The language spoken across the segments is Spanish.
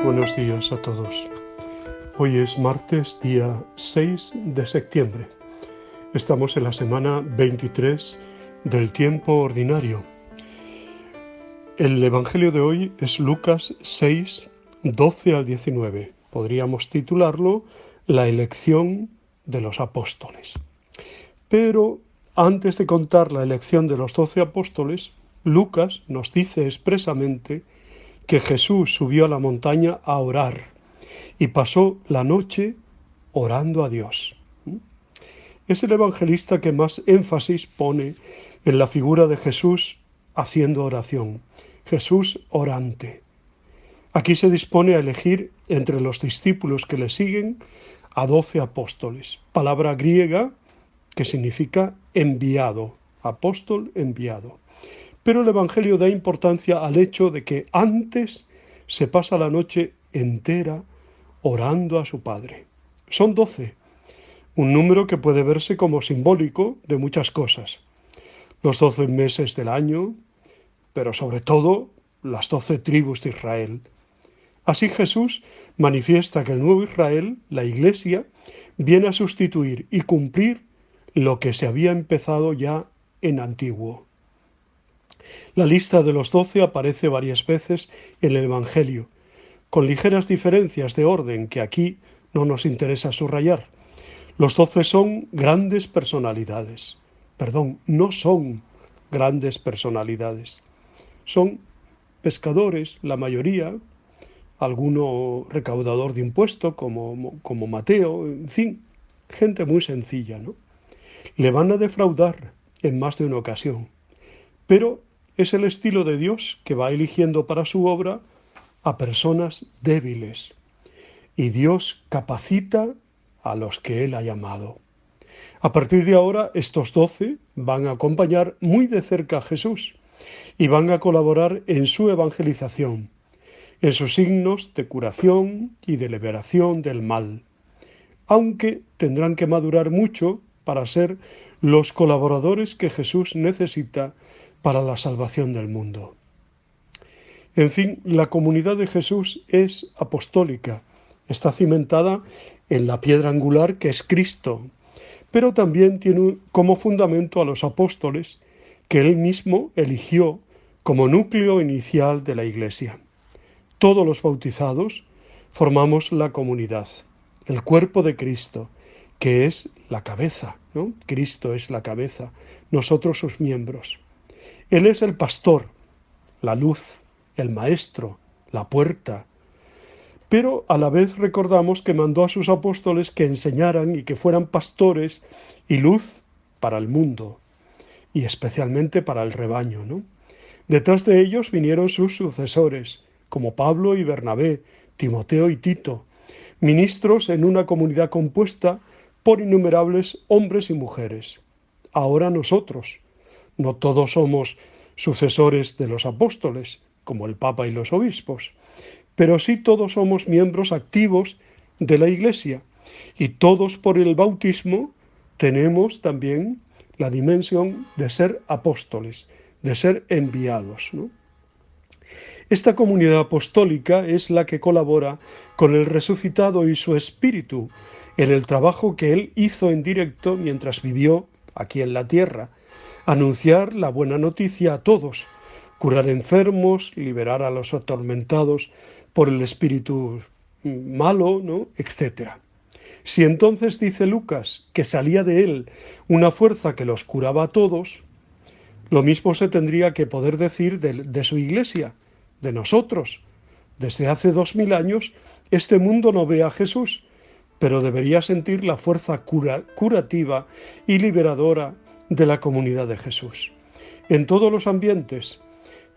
buenos días a todos. Hoy es martes, día 6 de septiembre. Estamos en la semana 23 del tiempo ordinario. El Evangelio de hoy es Lucas 6, 12 al 19. Podríamos titularlo La elección de los apóstoles. Pero antes de contar la elección de los 12 apóstoles, Lucas nos dice expresamente que Jesús subió a la montaña a orar y pasó la noche orando a Dios. Es el evangelista que más énfasis pone en la figura de Jesús haciendo oración, Jesús orante. Aquí se dispone a elegir entre los discípulos que le siguen a 12 apóstoles, palabra griega que significa enviado, apóstol enviado. Pero el Evangelio da importancia al hecho de que antes se pasa la noche entera orando a su Padre. Son 12, un número que puede verse como simbólico de muchas cosas. Los 12 meses del año, pero sobre todo las 12 tribus de Israel. Así Jesús manifiesta que el nuevo Israel, la Iglesia, viene a sustituir y cumplir lo que se había empezado ya en antiguo. La lista de los 12 aparece varias veces en el Evangelio, con ligeras diferencias de orden que aquí no nos interesa subrayar. Los 12 son grandes personalidades. No son grandes personalidades. Son pescadores, la mayoría, alguno recaudador de impuestos como Mateo, en fin, gente muy sencilla, ¿no? Le van a defraudar en más de una ocasión, pero es el estilo de Dios que va eligiendo para su obra a personas débiles, y Dios capacita a los que Él ha llamado. A partir de ahora, estos 12 van a acompañar muy de cerca a Jesús y van a colaborar en su evangelización, en sus signos de curación y de liberación del mal, aunque tendrán que madurar mucho para ser los colaboradores que Jesús necesita para la salvación del mundo. En fin, la comunidad de Jesús es apostólica, está cimentada en la piedra angular que es Cristo, pero también tiene como fundamento a los apóstoles que Él mismo eligió como núcleo inicial de la Iglesia. Todos los bautizados formamos la comunidad, el cuerpo de Cristo, que es la cabeza, ¿no? Cristo es la cabeza, nosotros sus miembros. Él es el pastor, la luz, el maestro, la puerta. Pero a la vez recordamos que mandó a sus apóstoles que enseñaran y que fueran pastores y luz para el mundo, y especialmente para el rebaño, ¿no? Detrás de ellos vinieron sus sucesores, como Pablo y Bernabé, Timoteo y Tito, ministros en una comunidad compuesta por innumerables hombres y mujeres. Ahora nosotros, no todos somos sucesores de los apóstoles, como el Papa y los obispos, pero sí todos somos miembros activos de la Iglesia y todos por el bautismo tenemos también la dimensión de ser apóstoles, de ser enviados, ¿no? Esta comunidad apostólica es la que colabora con el resucitado y su espíritu en el trabajo que él hizo en directo mientras vivió aquí en la tierra, anunciar la buena noticia a todos, curar enfermos, liberar a los atormentados por el espíritu malo, ¿no? Etcétera. Si entonces dice Lucas que salía de él una fuerza que los curaba a todos, lo mismo se tendría que poder decir de su iglesia, de nosotros. Desde hace 2000 años este mundo no ve a Jesús, pero debería sentir la fuerza curativa y liberadora de la comunidad de Jesús. En todos los ambientes,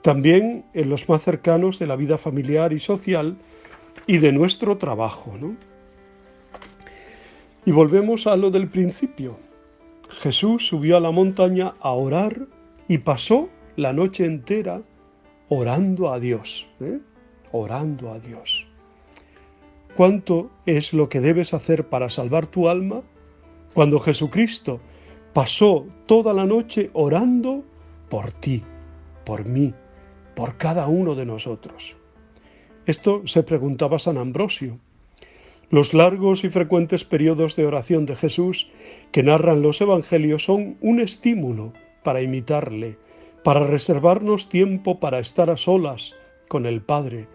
también en los más cercanos de la vida familiar y social y de nuestro trabajo, ¿no? Y volvemos a lo del principio. Jesús subió a la montaña a orar y pasó la noche entera orando a Dios, orando a Dios. ¿Cuánto es lo que debes hacer para salvar tu alma? Cuando Jesucristo pasó toda la noche orando por ti, por mí, por cada uno de nosotros. Esto se preguntaba San Ambrosio. Los largos y frecuentes periodos de oración de Jesús que narran los evangelios son un estímulo para imitarle, para reservarnos tiempo para estar a solas con el Padre,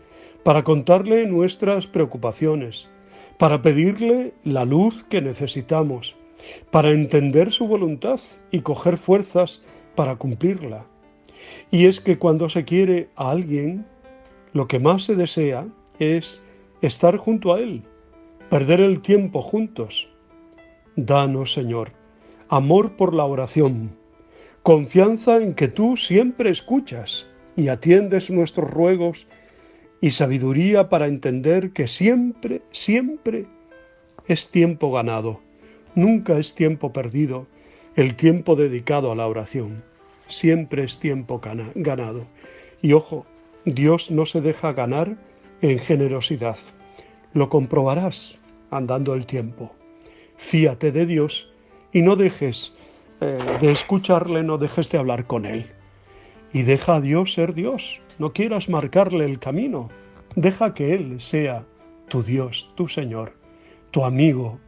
para contarle nuestras preocupaciones, para pedirle la luz que necesitamos, para entender su voluntad y coger fuerzas para cumplirla. Y es que cuando se quiere a alguien, lo que más se desea es estar junto a él, perder el tiempo juntos. Danos, Señor, amor por la oración, confianza en que tú siempre escuchas y atiendes nuestros ruegos y sabiduría para entender que siempre, siempre es tiempo ganado, nunca es tiempo perdido el tiempo dedicado a la oración, siempre es tiempo ganado. Y ojo, Dios no se deja ganar en generosidad, lo comprobarás andando el tiempo. Fíate de Dios y no dejes de escucharle, no dejes de hablar con Él. Y deja a Dios ser Dios, no quieras marcarle el camino, deja que Él sea tu Dios, tu Señor, tu amigo,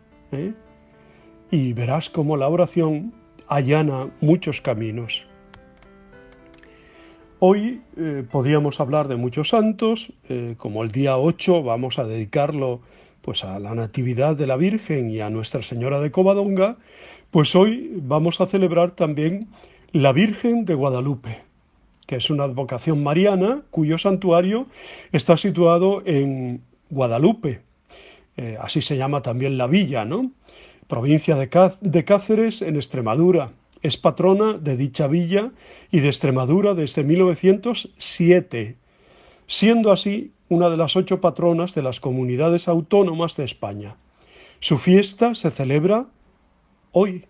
y verás cómo la oración allana muchos caminos. Hoy podríamos hablar de muchos santos, como el día 8 vamos a dedicarlo pues a la Natividad de la Virgen y a Nuestra Señora de Covadonga, pues hoy vamos a celebrar también la Virgen de Guadalupe, que es una advocación mariana cuyo santuario está situado en Guadalupe, así se llama también la villa, ¿no? Provincia de Cáceres, en Extremadura. Es patrona de dicha villa y de Extremadura desde 1907, siendo así una de las 8 patronas de las comunidades autónomas de España. Su fiesta se celebra hoy,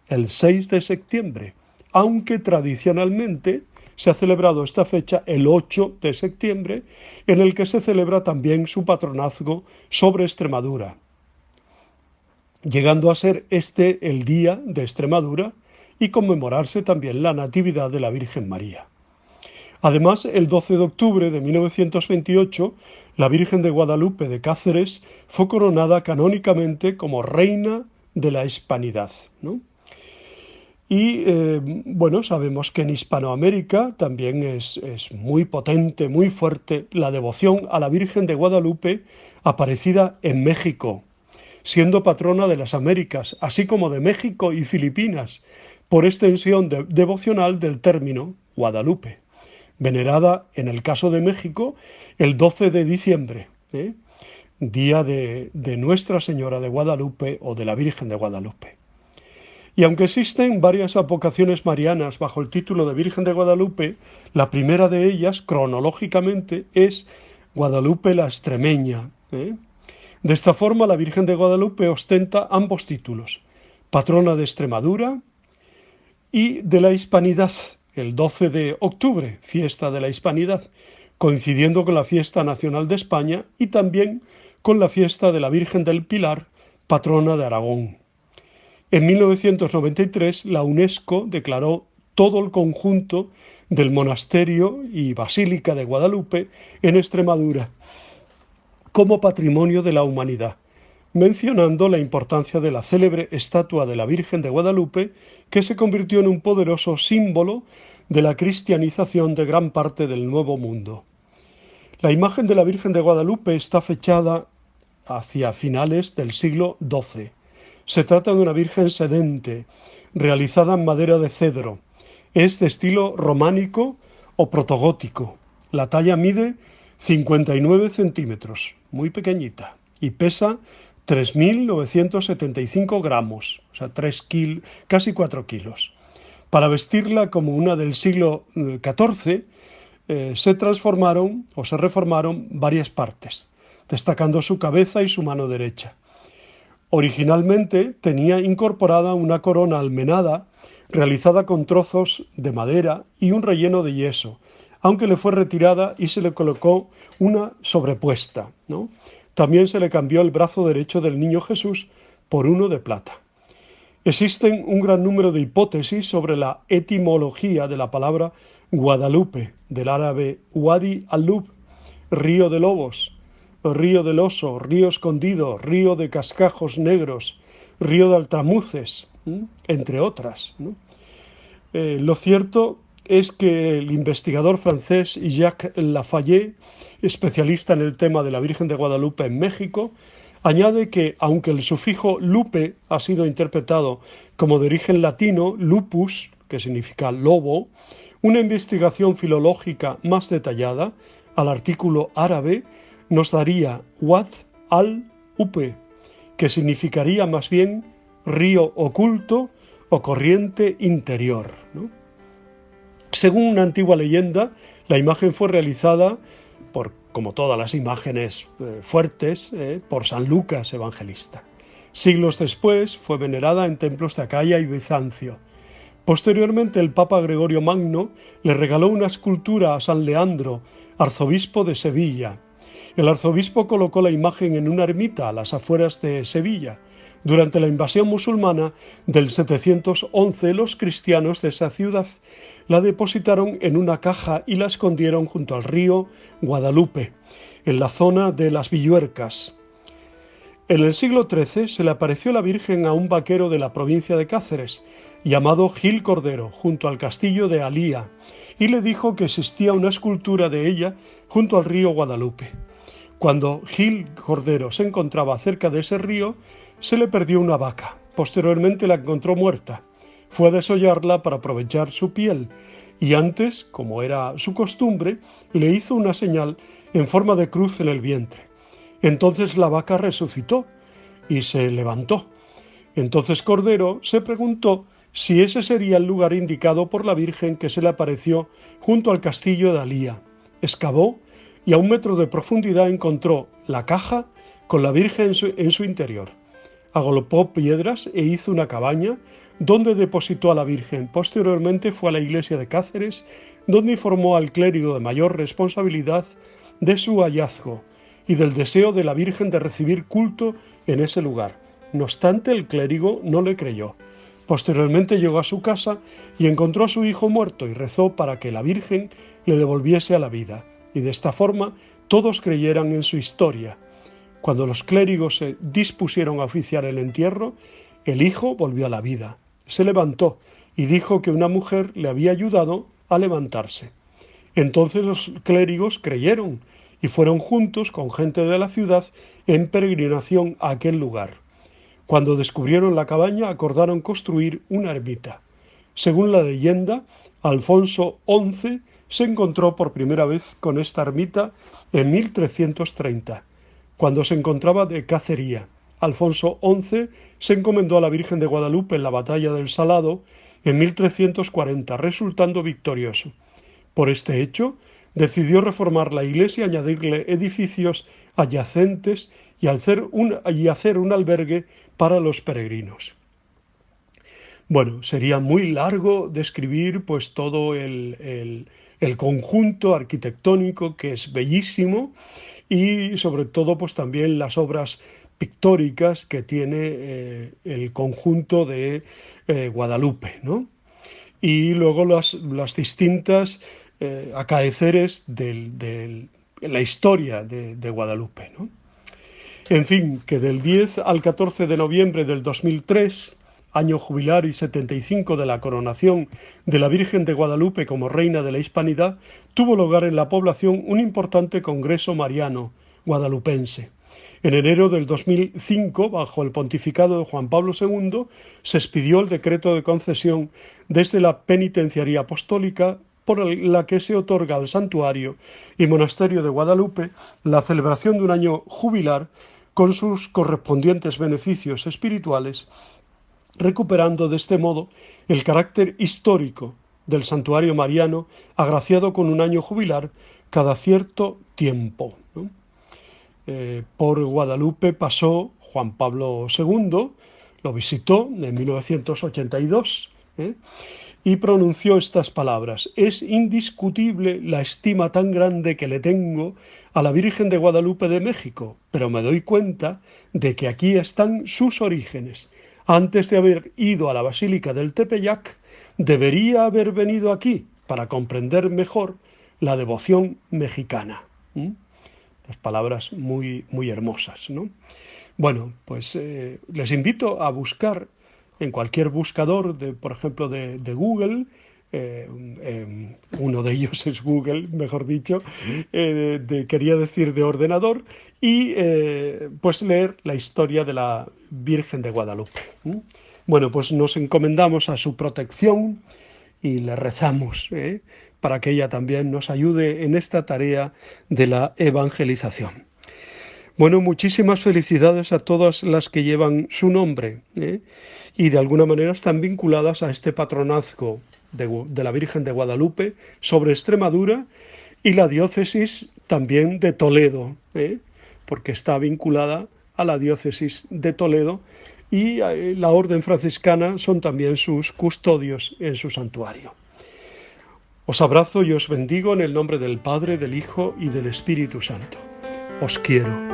el 6 de septiembre, aunque tradicionalmente se ha celebrado esta fecha el 8 de septiembre, en el que se celebra también su patronazgo sobre Extremadura, llegando a ser este el Día de Extremadura y conmemorarse también la Natividad de la Virgen María. Además, el 12 de octubre de 1928, la Virgen de Guadalupe de Cáceres fue coronada canónicamente como Reina de la Hispanidad, ¿no? Y bueno, sabemos que en Hispanoamérica también es muy potente, muy fuerte la devoción a la Virgen de Guadalupe aparecida en México, siendo patrona de las Américas, así como de México y Filipinas, por extensión devocional del término Guadalupe, venerada en el caso de México el 12 de diciembre, día de Nuestra Señora de Guadalupe o de la Virgen de Guadalupe. Y aunque existen varias advocaciones marianas bajo el título de Virgen de Guadalupe, la primera de ellas, cronológicamente, es Guadalupe la Extremeña. De esta forma, la Virgen de Guadalupe ostenta ambos títulos, patrona de Extremadura y de la Hispanidad, el 12 de octubre, fiesta de la Hispanidad, coincidiendo con la fiesta nacional de España y también con la fiesta de la Virgen del Pilar, patrona de Aragón. En 1993, la UNESCO declaró todo el conjunto del monasterio y basílica de Guadalupe en Extremadura como patrimonio de la humanidad, mencionando la importancia de la célebre estatua de la Virgen de Guadalupe, que se convirtió en un poderoso símbolo de la cristianización de gran parte del Nuevo Mundo. La imagen de la Virgen de Guadalupe está fechada hacia finales del siglo XII. Se trata de una Virgen sedente, realizada en madera de cedro. Es de estilo románico o protogótico. La talla mide 59 centímetros, muy pequeñita, y pesa 3.975 gramos, o sea, casi 4 kilos. Para vestirla como una del siglo XIV, se reformaron varias partes, destacando su cabeza y su mano derecha. Originalmente tenía incorporada una corona almenada realizada con trozos de madera y un relleno de yeso, aunque le fue retirada y se le colocó una sobrepuesta, ¿no? También se le cambió el brazo derecho del niño Jesús por uno de plata. Existen un gran número de hipótesis sobre la etimología de la palabra Guadalupe, del árabe Wadi al-Lub, río de lobos, río del oso, río escondido, río de cascajos negros, río de altramuces, entre otras, ¿no? Lo cierto es que el investigador francés Jacques Lafayette, especialista en el tema de la Virgen de Guadalupe en México, añade que, aunque el sufijo lupe ha sido interpretado como de origen latino, lupus, que significa lobo, una investigación filológica más detallada al artículo árabe nos daría Wad al-Upe, que significaría más bien río oculto o corriente interior, ¿no? Según una antigua leyenda, la imagen fue realizada como todas las imágenes fuertes, por San Lucas Evangelista. Siglos después fue venerada en templos de Acaya y Bizancio. Posteriormente el Papa Gregorio Magno le regaló una escultura a San Leandro, arzobispo de Sevilla. El arzobispo colocó la imagen en una ermita a las afueras de Sevilla. Durante la invasión musulmana del 711, los cristianos de esa ciudad la depositaron en una caja y la escondieron junto al río Guadalupe, en la zona de las Villuercas. En el siglo XIII se le apareció la Virgen a un vaquero de la provincia de Cáceres, llamado Gil Cordero, junto al castillo de Alía, y le dijo que existía una escultura de ella junto al río Guadalupe. Cuando Gil Cordero se encontraba cerca de ese río, se le perdió una vaca. Posteriormente la encontró muerta. Fue a desollarla para aprovechar su piel y antes, como era su costumbre, le hizo una señal en forma de cruz en el vientre. Entonces la vaca resucitó y se levantó. Entonces Cordero se preguntó si ese sería el lugar indicado por la Virgen que se le apareció junto al castillo de Alía. Excavó y a 1 metro de profundidad encontró la caja con la Virgen en su interior. Agolpó piedras e hizo una cabaña donde depositó a la Virgen. Posteriormente fue a la iglesia de Cáceres, donde informó al clérigo de mayor responsabilidad de su hallazgo y del deseo de la Virgen de recibir culto en ese lugar. No obstante, el clérigo no le creyó. Posteriormente llegó a su casa y encontró a su hijo muerto y rezó para que la Virgen le devolviese a la vida. Y de esta forma todos creyeran en su historia. Cuando los clérigos se dispusieron a oficiar el entierro, el hijo volvió a la vida. Se levantó y dijo que una mujer le había ayudado a levantarse. Entonces los clérigos creyeron y fueron juntos con gente de la ciudad en peregrinación a aquel lugar. Cuando descubrieron la cabaña, acordaron construir una ermita. Según la leyenda, Alfonso XI se encontró por primera vez con esta ermita en 1330. Cuando se encontraba de cacería. Alfonso XI se encomendó a la Virgen de Guadalupe en la batalla del Salado en 1340, resultando victorioso. Por este hecho, decidió reformar la iglesia, añadirle edificios adyacentes y hacer un albergue para los peregrinos. Bueno, sería muy largo describir pues todo el conjunto arquitectónico, que es bellísimo, y sobre todo pues también las obras pictóricas que tiene el conjunto de Guadalupe, ¿no? Y luego las distintas acaeceres de la historia de Guadalupe, ¿no? En fin, que del 10 al 14 de noviembre del 2003, año jubilar y 75 de la coronación de la Virgen de Guadalupe como Reina de la Hispanidad, tuvo lugar en la población un importante congreso mariano guadalupense. En enero del 2005, bajo el pontificado de Juan Pablo II, se expidió el decreto de concesión desde la Penitenciaría Apostólica por la que se otorga al santuario y monasterio de Guadalupe la celebración de un año jubilar con sus correspondientes beneficios espirituales, recuperando de este modo el carácter histórico del santuario mariano, agraciado con un año jubilar cada cierto tiempo, ¿no? Por Guadalupe pasó Juan Pablo II, lo visitó en 1982, y pronunció estas palabras: «Es indiscutible la estima tan grande que le tengo a la Virgen de Guadalupe de México, pero me doy cuenta de que aquí están sus orígenes. Antes de haber ido a la Basílica del Tepeyac, debería haber venido aquí para comprender mejor la devoción mexicana». Las palabras muy, muy hermosas, ¿no? Bueno, pues les invito a buscar en cualquier buscador, por ejemplo, de Google, uno de ellos es Google, mejor dicho, quería decir de ordenador, y pues leer la historia de la Virgen de Guadalupe. Bueno, pues nos encomendamos a su protección y le rezamos para que ella también nos ayude en esta tarea de la evangelización. Bueno, muchísimas felicidades a todas las que llevan su nombre y de alguna manera están vinculadas a este patronazgo de la Virgen de Guadalupe sobre Extremadura y la diócesis también de Toledo, porque está vinculada a la diócesis de Toledo y la orden franciscana son también sus custodios en su santuario. Os abrazo y os bendigo en el nombre del Padre, del Hijo y del Espíritu Santo. Os quiero.